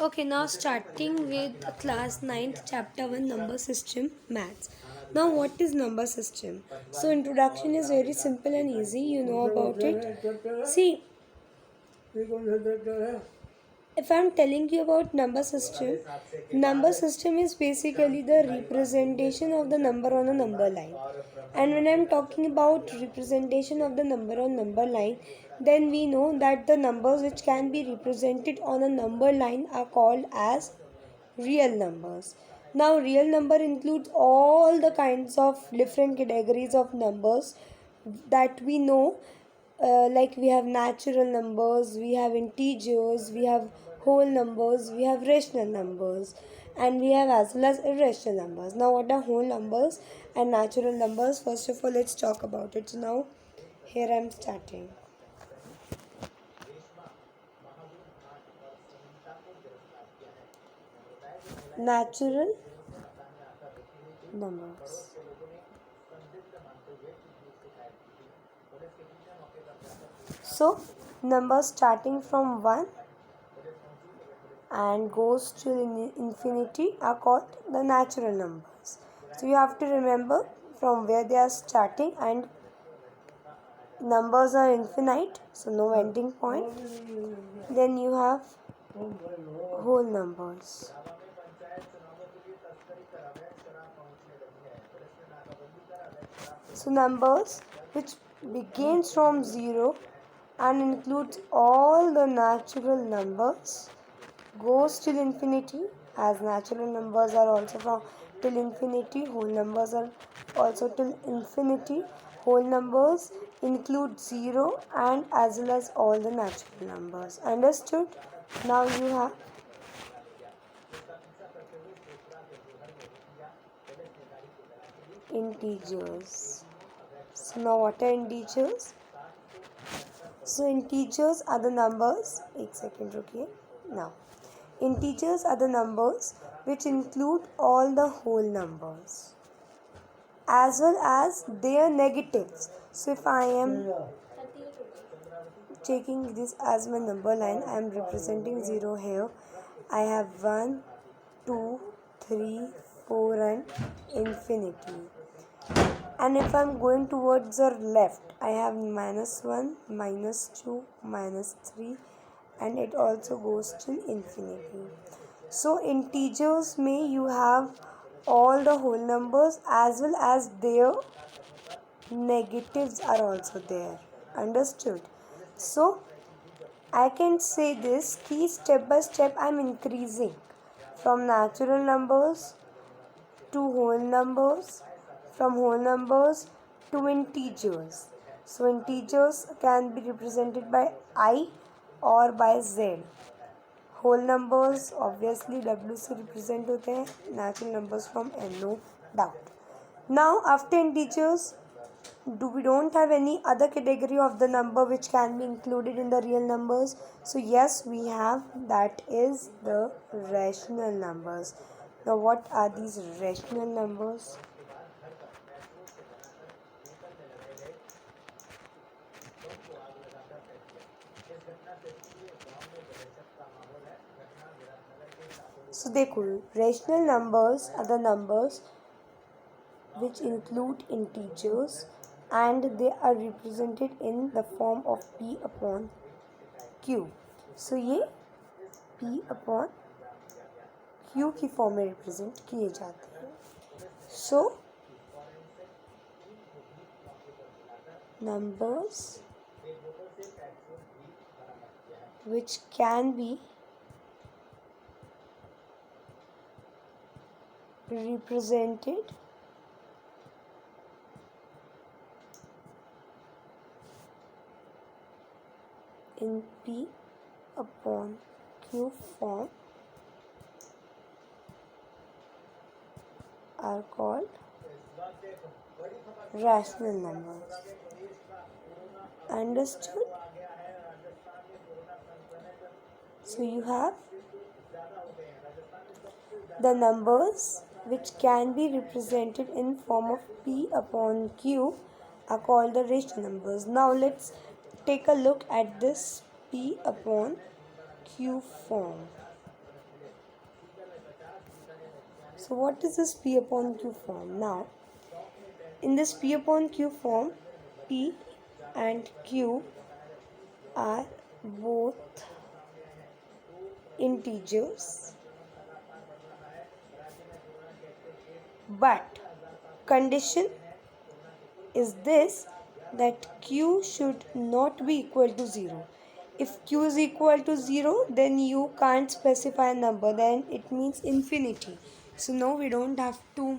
Okay, now starting with class ninth, chapter 1, number system, maths. Now, what is number system? So, introduction is very simple and easy. You know about it. See, if I'm telling you about number system is basically the representation of the number on a number line. And when I'm talking about representation of the number on number line, then we know that the numbers which can be represented on a number line are called as real numbers. Now, real number includes all the kinds of different categories of numbers that we know, like we have natural numbers, we have integers, we have whole numbers, we have rational numbers, and we have as well as irrational numbers. Now, what are whole numbers and natural numbers? First of all, let's talk about it. So, now here I am starting. Natural numbers. So, numbers starting from 1 and goes to infinity are called the natural numbers. So, you have to remember from where they are starting, and numbers are infinite, so no ending point. Then you have whole numbers. So, numbers which begins from 0 and includes all the natural numbers goes till infinity, as natural numbers are also from till infinity, whole numbers are also till infinity. Whole numbers include 0 and as well as all the natural numbers. Understood? Now you have integers. So now what are integers? So integers are the numbers. एक second रुकिए. Now, integers are the numbers which include all the whole numbers as well as their negatives. So if I am taking this as my number line, I am representing 0 here. I have 1, 2, 3, 4 and infinity. And if I am going towards the left, I have -1, -2, -3 and it also goes to infinity. So integers may you have all the whole numbers as well as their negatives are also there. Understood? So I can say this key step by step I am increasing from natural numbers to whole numbers, from whole numbers to integers. So integers can be represented by I or by Z. Whole numbers obviously W से represent होते हैं, natural numbers from N, no doubt. Now after integers, we don't have any other category of the number which can be included in the real numbers? So yes, we have, that is the rational numbers. Now what are these rational numbers? So देखो, rational numbers are the numbers which include integers and they are represented in the form of P upon Q. So ये P upon Q की form में represent किए जाते हैं. So numbers which can be represented in P upon Q form are called rational numbers. Understood? So you have the numbers which can be represented in form of P upon Q are called the rational numbers. Now let's take a look at this P upon Q form. So what is this P upon Q form? Now, in this P upon Q form, P and Q are both integers, but condition is this, that Q should not be equal to 0. If Q is equal to 0, then you can't specify a number, then it means infinity. So now we don't have to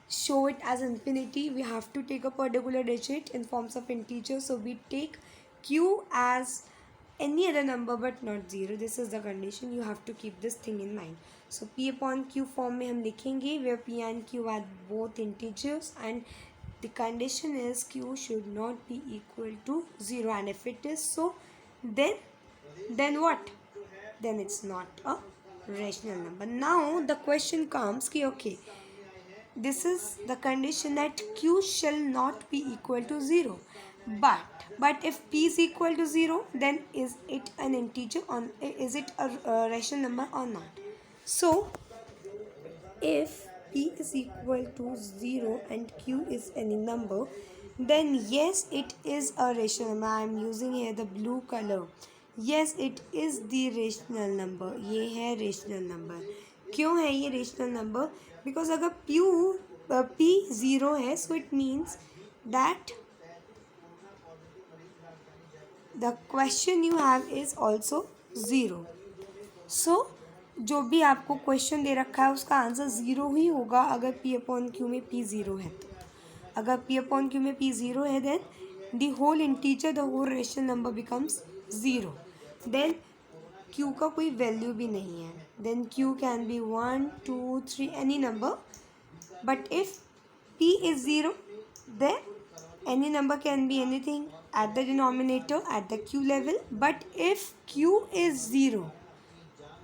show it as infinity, we have to take a particular digit in forms of integer. So we take Q as any other number but not 0. This is the condition, you have to keep this thing in mind. So P upon Q form में हम लिखेंगे where P and Q are both integers and the condition is Q should not be equal to 0, and if it is so, then what? Then it's not a rational number. Now the question comes कि okay, this is the condition that Q shall not be equal to 0, but if P is equal to 0, then is it an integer or is it a rational number or not? So if P is equal to 0 and Q is any number, then yes, it is a rational number. I am using here the blue color. Yes, it is the rational number. ये है rational number. क्यों है ये rational number? Because अगर P 0 है, so it means that the question you have is also 0. So जो भी आपको क्वेश्चन दे रखा है उसका आंसर 0 ही होगा अगर P अपॉन Q में P 0 है तो. अगर P अपॉन Q में P 0 है, then the whole integer, the whole rational number becomes 0. Then Q का कोई वैल्यू भी नहीं है. Then Q can be 1, 2, 3 any number. But if P is 0, then any number can be anything at the denominator at the Q level. But if Q is 0,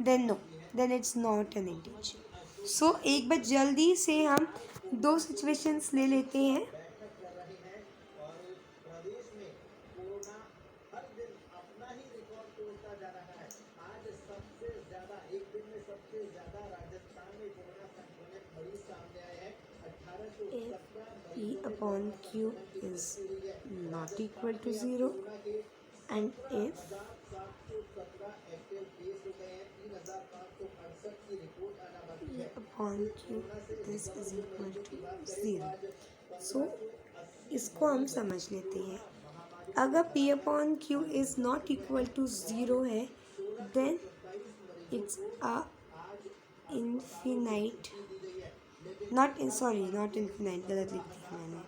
then no, then it's not an integer. So एक बार जल्दी से हम दो situations ले लेते हैं. If P upon Q is not equal to 0 and if P upon Q this is equal to 0. So इसको हम समझ लेते हैं. अगर P upon Q is not equal to 0 है, then it's a infinite, not infinite, गलत लिख दिया मैंने.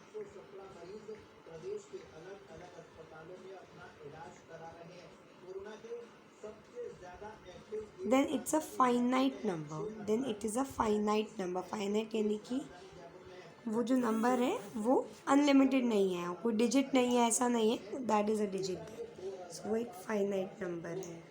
Then it's a finite number. Then it is a finite number. Finite यानी कि वो जो नंबर है वो अनलिमिटेड नहीं है, कोई डिजिट नहीं है, ऐसा नहीं है, that is a digit. So वो एक फाइनाइट नंबर है.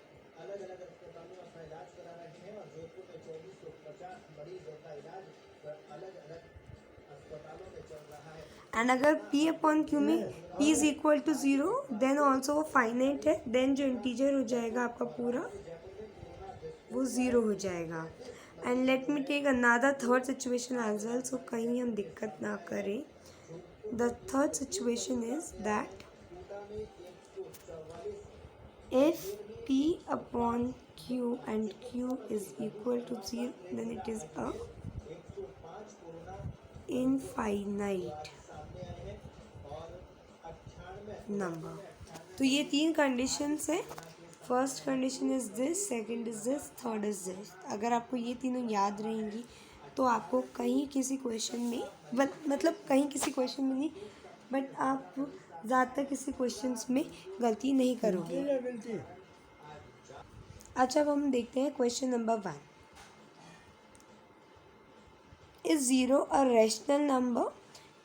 एंड अगर P अपॉन Q में P is equal to 0, then also वो फाइनाइट है. देन जो इंटीजर हो जाएगा आपका पूरा वो 0 हो जाएगा. And let me take another third situation as well, so कहीं हम दिक्कत ना करें. The third situation is that if P upon Q and Q is equal to 0, then it is a infinite number. तो ये तीन कंडीशंस हैं. First condition is this, second is this, third is this. अगर आपको ये तीनों याद रहेंगी तो आपको कहीं किसी क्वेश्चन में मतलब कहीं किसी क्वेश्चन में नहीं, बट आप ज़्यादातर किसी क्वेश्चंस में गलती नहीं करोगे. अच्छा, अब हम देखते हैं question number 1. Is 0 a rational number?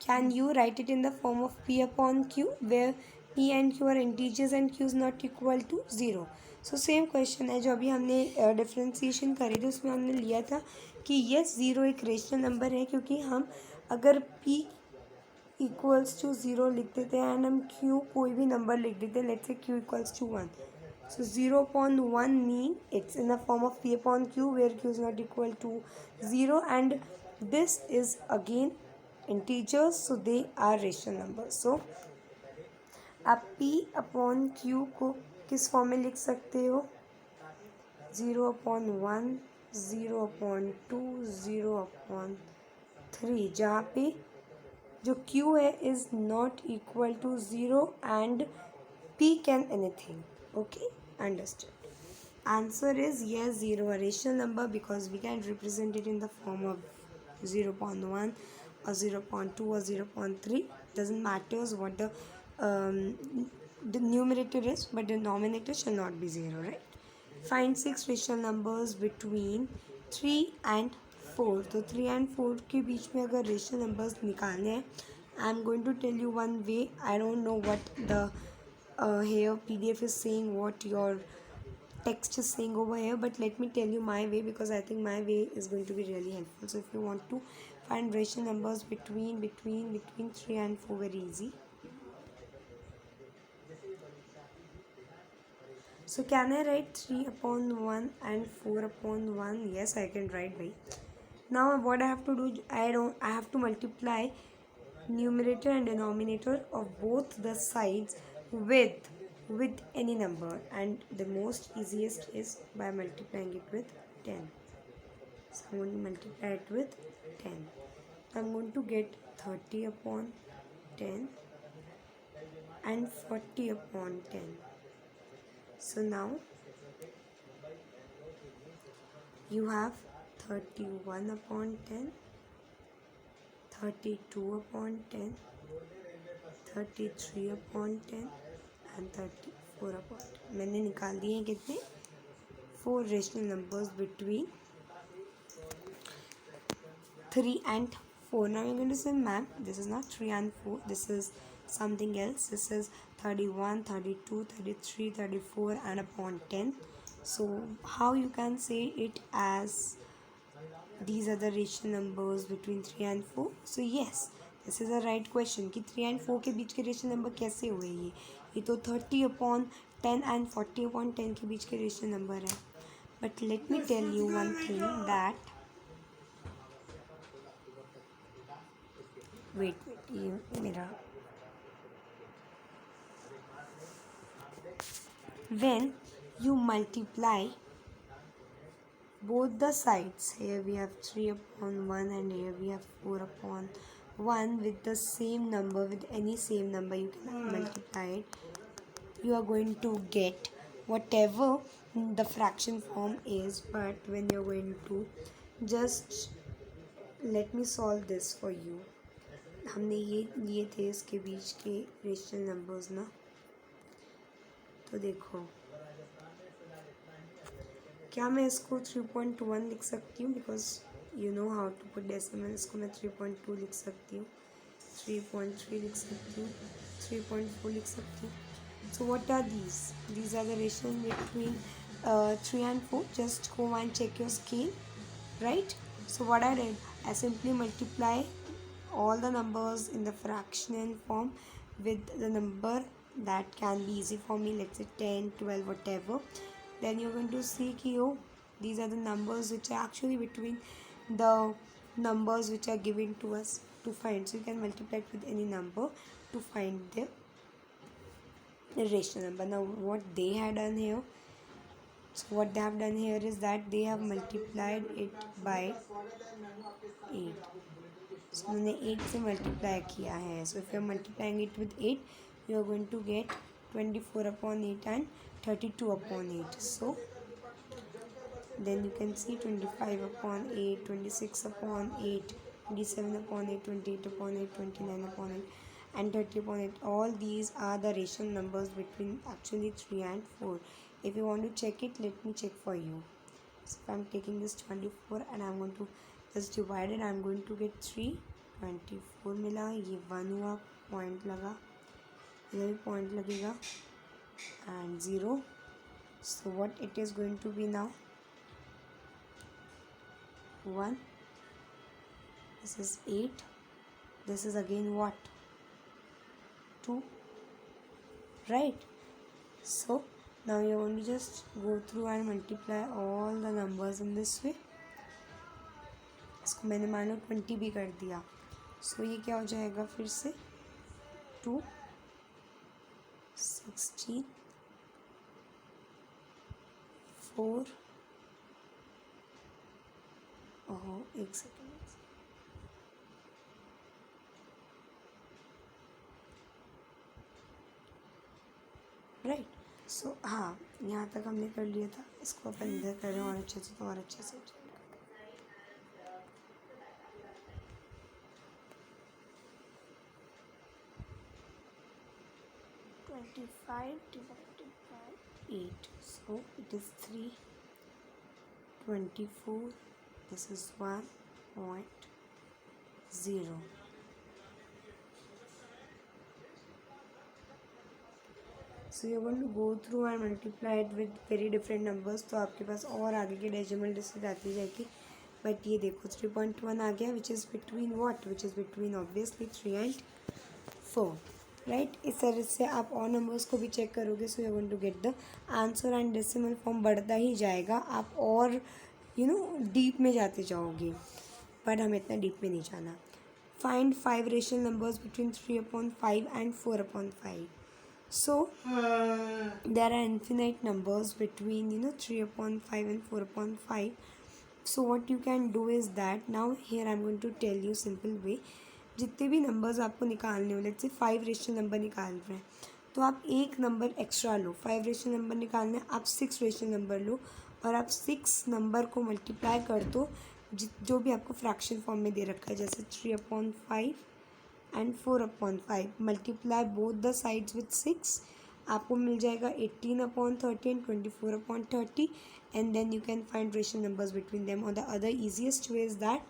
Can you write it in the form of P upon Q where P and Q are integers and Q is not equal to 0? So same question है जो अभी हमने differentiation करी थी, उसमें हमने लिया था कि येस 0 एक रेशनल नंबर है, क्योंकि हम अगर P इक्वल्स टू 0 लिख देते हैं एंड हम Q कोई भी नंबर लिख देते हैं, let's say Q equals to 1, So 0 upon 1 mean it's in the form of P upon Q, where Q is not equal to 0, and this is again integers, so they are rational numbers. So आप P upon Q को किस form में लिख सकते हो? 0 upon 1, 0 upon 2, 0 upon 3, जहाँ पे जो Q है is not equal to 0 and P can anything. Okay, understood. Answer is yes, 0 a rational number because we can represent it in the form of 0 upon 1 or 0 upon 2 or 0 upon 3. Doesn't matter what the numerator is, but the denominator shall not be 0, right? Find 6 rational numbers between 3 and 4. तो 3 and 4 के बीच में अगर rational numbers निकालने हैं, I am going to tell you one way. I don't know what the here PDF is saying, what your text is saying over here, but let me tell you my way because I think my way is going to be really helpful. So if you want to find rational numbers between 3 and 4, very easy. So can I write 3 upon 1 and 4 upon 1? Yes, I can write by. Now what I have to do, I have to multiply numerator and denominator of both the sides with any number, and the most easiest is by multiplying it with 10. So I'm going to multiply it with 10. I'm going to get 30 upon 10 and 40 upon 10. So now you have 31 upon 10, 32 upon 10, 33 upon 10 and 34 upon 10. मैंने निकाल दिए हैं कितने? 4 rational numbers between 3 and 4. Now you're going to say, ma'am, this is not 3 and 4. This is something else. This is 31, 32, 33, 34 and upon 10. So how you can say it as these are the rational numbers between 3 and 4? So yes, this is a right question कि 3 and 4 के बीच के rational number कैसे हुए ये तो 30 upon 10 and 40 upon 10 के बीच के rational number है. But let me tell you one thing that wait ये मेरा when you multiply both the sides, here we have 3 upon 1 and here we have 4 upon 1 with the same number, with any same number you can multiply it, you are going to get whatever the fraction form is. But when you're going to just let me solve this for you. हमने ये लिए थे इसके बीच के rational numbers ना, तो देखो क्या मैं इसको 3.1 लिख सकती हूँ because you know how to put decimal. इसको मैं 3.2 लिख सकती हूँ, 3.3 लिख सकती हूँ, 3.4 लिख सकती हूँ. So what are these? These are the ratios between 3 and 4. Just go and check your scale, right? So what I did, I simply multiply all the numbers in the fractional form with the number that can be easy for me, let's say 10, 12, whatever. Then you're going to see कि oh, these are the numbers which are actually between the numbers which are given to us to find. So you can multiply it with any number to find the rational number. Now what they had done here, so what they have done here is that they have multiplied it by 8. So उन्होंने 8 से multiply किया है. So if you are multiplying it with 8, you are going to get 24 upon 8 and 32 upon 8. So then you can see 25 upon 8, 26 upon 8, 27 upon 8, 28 upon 8, 29 upon 8 and 30 upon 8. All these are the rational numbers between actually 3 and 4. If you want to check it, let me check for you. So if I am taking this 24 and I am going to just divide it, I am going to get 3. 24 मिला, ये 1 हुआ, point लगा, इधर भी point लगेगा and 0. So what it is going to be now? 1. This is 8. This is again what? 2. Right? So Now you're going to just go through and multiply all the numbers in this way. इसको मैंने मान लो 20 भी कर दिया, सो ये क्या हो जाएगा फिर से 2 16 4 ओहो एक सेकेंड राइट. सो हाँ, यहाँ तक हमने कर लिया था, इसको अपन इधर कर रहे हैं और अच्छे से, तो और अच्छे से 25 divided by 8, so it is 3 24. This is 1.0. So you're going to go through and multiply it with very different numbers. तो आपके पास और आगे की डेसिमल डिजिट आती जाएगी. बट ये देखो 3.1 आ गया, which is between what, which is between obviously 3 and 4. Right. इस तरह से आप और नंबर्स को भी चेक करोगे. So you going to get the answer and decimal form बढ़ता ही जाएगा. आप और डीप में जाते जाओगे, बट हमें इतना डीप में नहीं जाना. Find 5 rational numbers between 3/5 and 4/5. So there are infinite numbers between 3/5 and 4/5. So what you can do is that now here I'm going to tell you simple way. जितने भी नंबर्स आपको निकालने हो, लेट्स से 5 रेशनल नंबर निकाल रहे हैं, तो आप एक नंबर एक्स्ट्रा लो. 5 रेशनल नंबर निकालने, आप 6 रेशनल नंबर लो और आप 6 नंबर को मल्टीप्लाई कर दो जो भी आपको फ्रैक्शन फॉर्म में दे रखा है, जैसे 3/5 and 4/5. Multiply both the sides with 6. आपको मिल जाएगा 18/30 and 24/30, and then you can find rational numbers between them. Or the other easiest way is that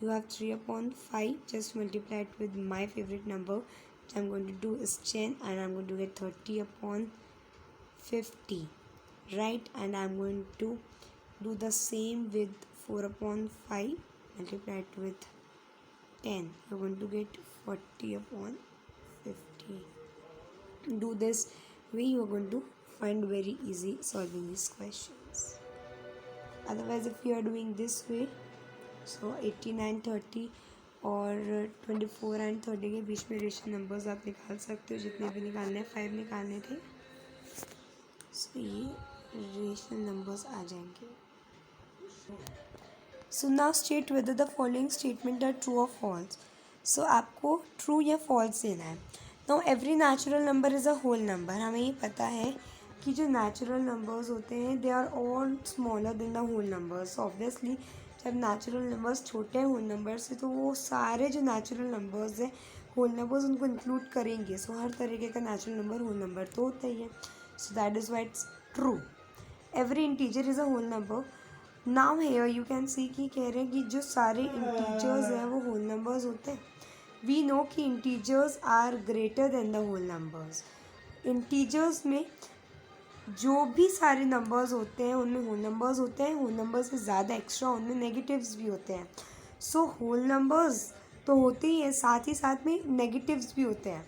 you have 3/5, just multiply it with my favorite number, which I'm going to do is 10, and I'm going to get 30/50, right? And I'm going to do the same with 4/5, multiply it with 10, you're going to get 40/50. Do this way, you are going to find very easy solving these questions. Otherwise, if you are doing this way, so 18 and 30 और 24 and 30 के बीच में rational numbers आप निकाल सकते हो, जितने भी निकालने हैं. 5 निकालने थे, सो ये रेशनल नंबर्स आ जाएंगे. So now state whether the following statement are true or false. So आपको ट्रू या फॉल्स देना है. Now every natural number is a whole number. हमें ये पता है कि जो नेचुरल नंबर्स होते हैं they are all smaller than the whole numbers. Obviously जब नेचुरल नंबर्स छोटे हैं होल नंबर से, तो वो सारे जो नेचुरल नंबर्स हैं होल नंबर्स उनको इंक्लूड करेंगे. सो हर तरीके का नेचुरल नंबर होल नंबर तो होता ही है. So that is why it's true. Every integer is a whole number. Now here you can see कि कह रहे हैं कि जो सारे इंटीजर्स हैं वो होल नंबर्स होते हैं. वी नो कि integers are greater than the whole numbers. Integers में जो भी सारे नंबर्स होते हैं उनमें होल नंबर्स होते हैं. होल नंबर से ज़्यादा एक्स्ट्रा उनमें नेगेटिव्स भी होते हैं. सो होल नंबर्स तो होते ही हैं, साथ ही साथ में नेगेटिव्स भी होते हैं.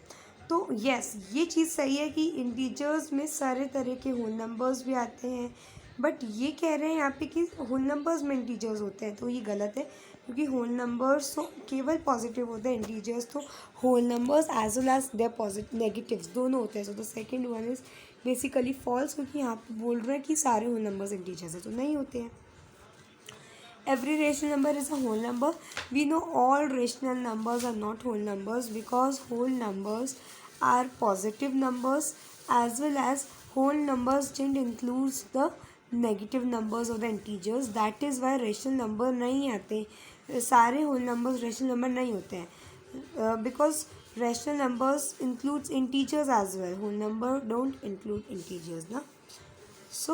तो यस, ये चीज़ सही है कि इंटीजर्स में सारे तरह के होल नंबर्स भी आते हैं, बट ये कह रहे हैं यहाँ पे कि होल नंबर्स में इंटीजर्स होते हैं, तो ये गलत है. क्योंकि होल नंबर्स तो केवल पॉजिटिव होते हैं, इंटीजर्स तो whole numbers as well as their positive negatives दोनों होते हैं. So the second one is basically false, क्योंकि यहाँ पे बोल रहे हैं कि सारे होल नंबर्स इंटीजर्स हैं, तो नहीं होते हैं. Every rational number is a whole number. We know all rational numbers are not whole numbers because whole numbers are positive numbers as well as whole numbers didn't include the negative numbers or the integers. That is why rational number नहीं आते. सारे whole numbers rational number नहीं होते हैं, because rational numbers includes integers as well. Whole number don't include integers ना. So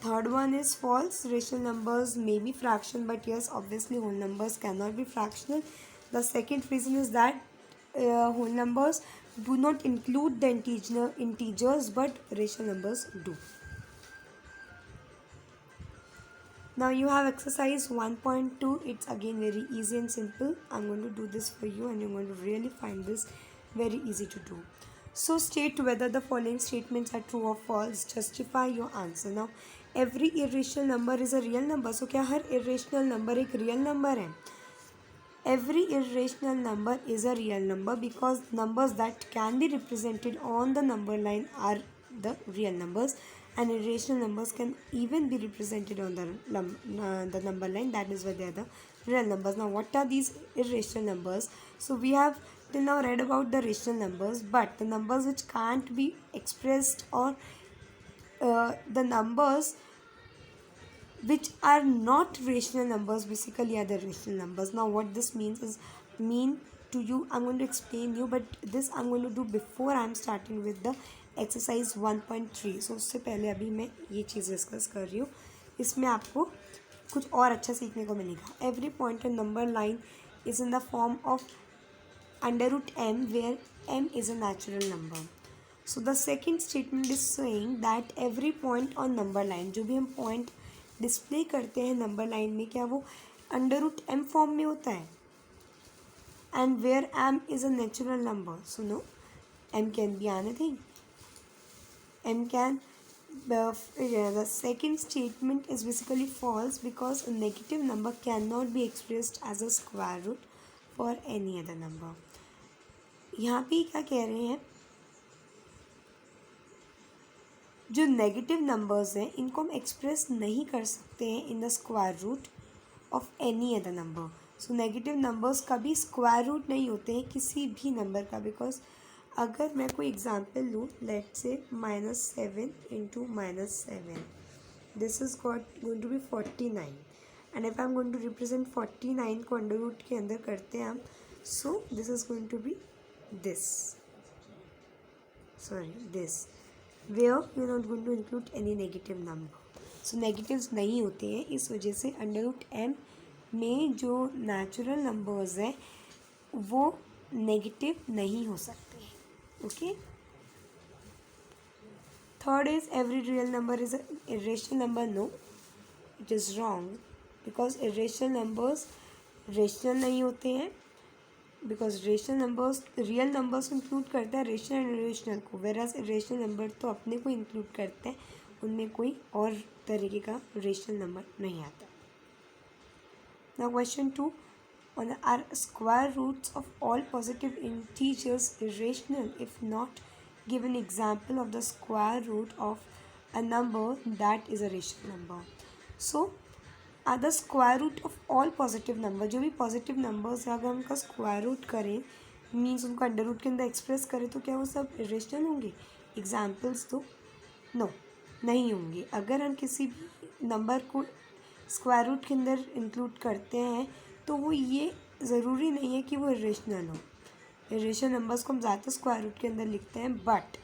third one is false. Rational numbers may be fraction, but yes, obviously whole numbers cannot be fractional. The second reason is that whole numbers do not include the integers, but rational numbers do. Now you have exercise 1.2. It's again very easy and simple. I'm going to do this for you and you're going to really find this very easy to do. So state whether the following statements are true or false. Justify your answer. Now every irrational number is a real number. So क्या हर irrational number एक real number है? Every irrational number is a real number because numbers that can be represented on the number line are the real numbers, and irrational numbers can even be represented on the number line. That is why they are the real numbers. Now what are these irrational numbers? So we have till now read about the rational numbers, but the numbers which can't be expressed, or the numbers which are not rational numbers basically are the rational numbers. Now what this means is, mean to you, I'm going to explain you, but this I'm going to do before I'm starting with the exercise 1.3. so उससे पहले अभी मैं ये चीज़ discuss कर रही हूँ, इसमें आपको कुछ और अच्छा सीखने को मिलेगा. Every point on number line is in the form of √m where m is a natural number. So the second statement is saying that every point on number line, जो भी हम point डिस्प्ले करते हैं number line में, क्या वो √m form में होता है? And where m is a natural number. So no, m can be anything. m can the second statement is basically false because a negative number cannot be expressed as a square root for any other number. यहाँ पे क्या कह रहे हैं, जो negative numbers हैं इनको हम एक्सप्रेस नहीं कर सकते हैं in the square root of any other number. So negative numbers कभी स्क्वायर रूट नहीं होते हैं किसी भी नंबर का, बिकॉज अगर मैं कोई एग्जांपल लूँ, let's say -7 × -7, this is going to be 49, and if I am going to represent 49 को अंडर रूट के अंदर करते हैं हम, so this is going to be this, where you are not going to include any negative number. so negatives नहीं होते हैं, इस वजह से √m में जो नेचुरल नंबर्स हैं वो नेगेटिव नहीं हो सकते. Okay. Third is every real number is irrational number. No, it is wrong because irrational numbers rational नहीं होते हैं, because rational numbers real numbers को इंक्लूड करता है, रेशनल एंड इरेशनल को, वेराज इरेशनल नंबर तो अपने को इंक्लूड करते हैं, उनमें कोई और तरीके का रेशनल नंबर नहीं आता. Now question 2, on are square roots of all positive integers irrational? If not, give an example of the square root of a number that is a rational number. So the square root of all positive number, जो भी positive numbers है अगर हम उनका square root करें, means उनको under root के अंदर एक्सप्रेस करें, तो क्या वो सब इरेशनल होंगे? एग्जाम्पल्स दो. नो, नहीं होंगे. अगर हम किसी भी नंबर को स्क्वायर रूट के अंदर इंक्लूड करते हैं तो वो ये ज़रूरी नहीं है कि वो इरेशनल हो. इरेशनल नंबर्स को हम ज़्यादातर स्क्वायर रूट के अंदर लिखते हैं, बट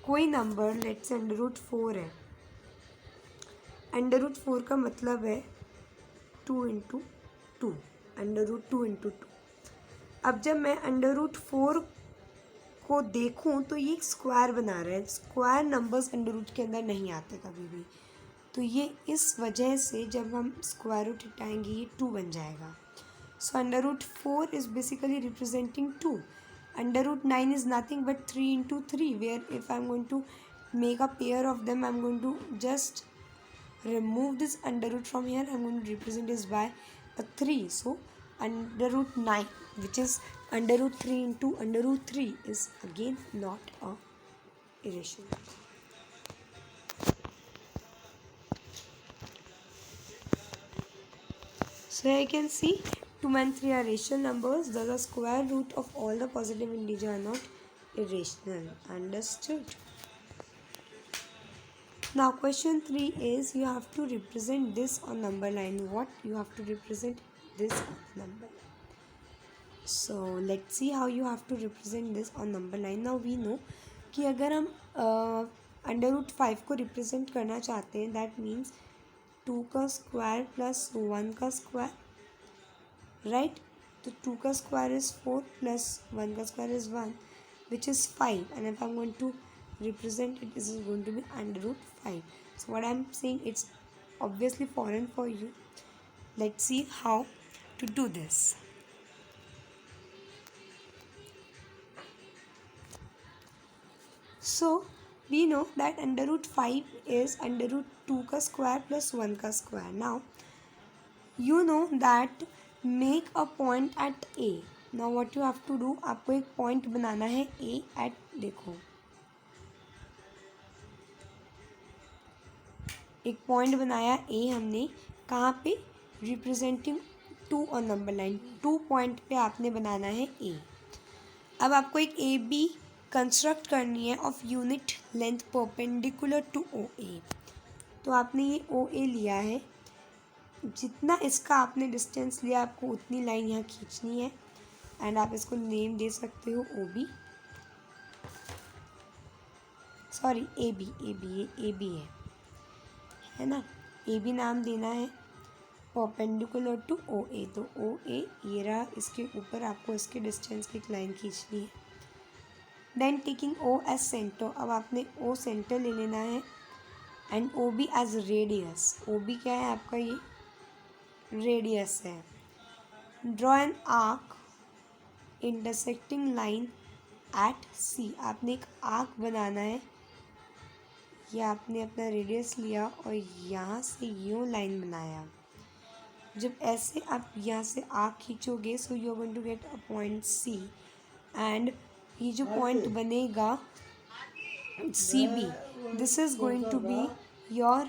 कोई नंबर लेट्स से √4 है, √4 का मतलब है 2 × 2, √2 × 2. अब जब मैं √4 को देखूं तो ये एक स्क्वायर बना रहा है. स्क्वायर नंबर्स अंडर रूट के अंदर नहीं आते कभी भी, तो ये इस वजह से जब हम स्क्वायर रूट हटाएंगे ये 2 बन जाएगा. So √4 is basically representing 2. √9 is nothing but 3 × 3, where if I am going to make a pair of them, I am going to just remove this under root from here. I'm going to represent this by a 3. So √9, which is √3 × √3, is again not a irrational. So I can see 2 and 3 are rational numbers. Thus the square root of all the positive integers are not irrational. Understood? Now question 3 is you have to represent this on number line. What? You have to represent this on number line. So let's see how you have to represent this on number line. Now we know कि अगर हम √5 को represent करना चाहते हैं, that means 2 का square plus 1 का square, right? तो 2 का स्क्वायर इज़ 4 प्लस 1 का square is 1, which is 5, and if I am going to represent it, this is going to be √5. So what I am saying, it's obviously foreign for you. Let's see how to do this. So we know that under root 5 is under root 2 का square plus 1 का square. Now you know that make a point at A. Now what you have to do, आपको एक point बनाना है A at, देखो एक point बनाया A हमने, कहाँ पे, रिप्रेजेंटिंग 2 और नंबर लाइन. 2 पॉइंट पे आपने बनाना है A. अब आपको एक ए बी कंस्ट्रक्ट करनी है of unit length perpendicular to O A. तो आपने ये ओ ए लिया है, जितना इसका आपने डिस्टेंस लिया आपको उतनी लाइन यहाँ खींचनी है. एंड आप इसको नेम दे सकते हो O B, sorry A B, ये ए बी है ना. ए बी नाम देना है परपेंडिकुलर टू ओ ए. तो ओ ए ये रहा, इसके ऊपर आपको इसके डिस्टेंस की एक लाइन खींचनी है. Then taking O as centre, अब आपने ओ सेंटर ले लेना है and O B as radius. O B क्या है आपका, ये रेडियस है. Draw an arc intersecting line at C. आपने एक आर्क बनाना है, ये आपने अपना रेडियस लिया और यहाँ से यूँ लाइन बनाया. जब ऐसे आप यहाँ से आर्क खींचोगे, so you are going to get a point C. And ये जो पॉइंट बनेगा C B, this is going to be your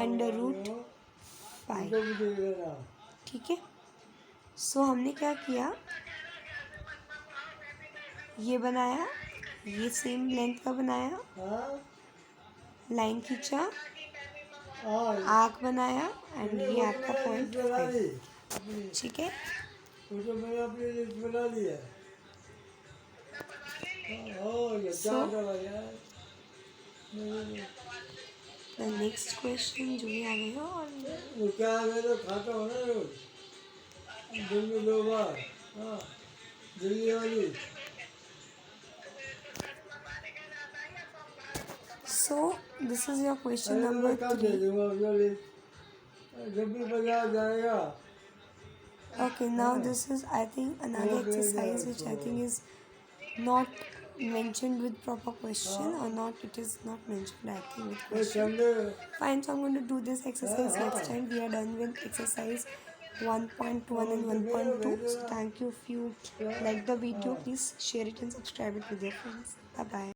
under root 5. ठीक है. सो हमने क्या किया, ये बनाया, ये सेम लेंथ का बनाया, लाइन खींचा, आर्क बनाया एंड ये आपका पॉइंट 5. ठीक है. द नेक्स्ट क्वेश्चन जो भी आ गया, और क्या है तो खाता हो ना रोज, दिन में 2 बार. हाँ, दिल्ली वाली. so this is your question number 3. जब भी बाजार जाएगा. Okay, now this is, I think, another exercise which I think is not mentioned with proper question, or not, it is not mentioned, I think, with question. Fine, so I'm going to do this exercise next time. We are done with exercise 1.1 and 1.2. So thank you. If you like the video, please share it and subscribe it with your friends. Bye bye.